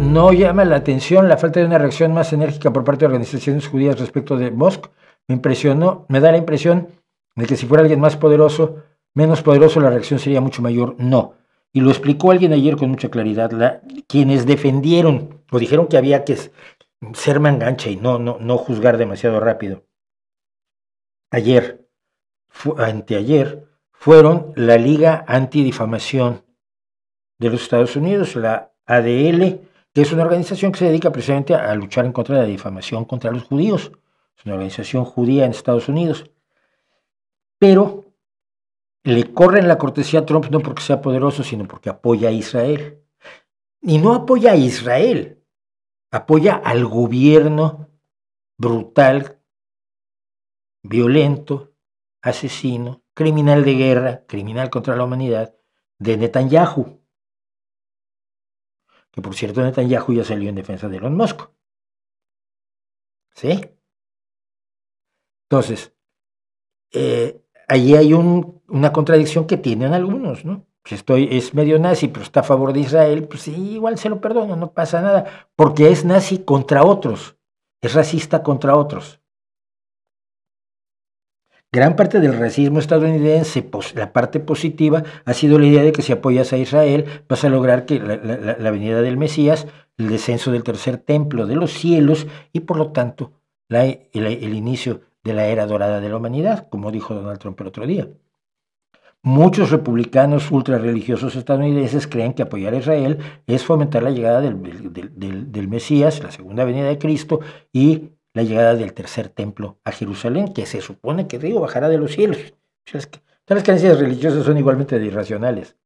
no llama la atención la falta de una reacción más enérgica por parte de organizaciones judías respecto de Musk. Me da la impresión de que si fuera alguien más poderoso, menos poderoso, la reacción sería mucho mayor. No. Y lo explicó alguien ayer con mucha claridad. Quienes defendieron o dijeron que había que ser mangancha y no juzgar demasiado rápido. Anteayer, fueron la Liga Antidifamación de los Estados Unidos, la ADL, que es una organización que se dedica precisamente a luchar en contra de la difamación contra los judíos. Es una organización judía en Estados Unidos. Pero le corren la cortesía a Trump no porque sea poderoso, sino porque apoya a Israel. Y no apoya a Israel, apoya al gobierno brutal, violento, asesino, criminal de guerra, criminal contra la humanidad, de Netanyahu. Que por cierto Netanyahu ya salió en defensa de Elon Musk. ¿Sí? Entonces, allí hay una contradicción que tienen algunos, ¿no? Si es medio nazi, pero está a favor de Israel, pues sí, igual se lo perdono, no pasa nada, porque es nazi contra otros, es racista contra otros. Gran parte del racismo estadounidense, la parte positiva, ha sido la idea de que si apoyas a Israel vas a lograr que la venida del Mesías, el descenso del tercer templo de los cielos y por lo tanto el inicio de la era dorada de la humanidad, como dijo Donald Trump el otro día. Muchos republicanos ultrarreligiosos estadounidenses creen que apoyar a Israel es fomentar la llegada del Mesías, la segunda venida de Cristo y la llegada del tercer templo a Jerusalén, que se supone que bajará de los cielos. Las creencias religiosas son igualmente irracionales.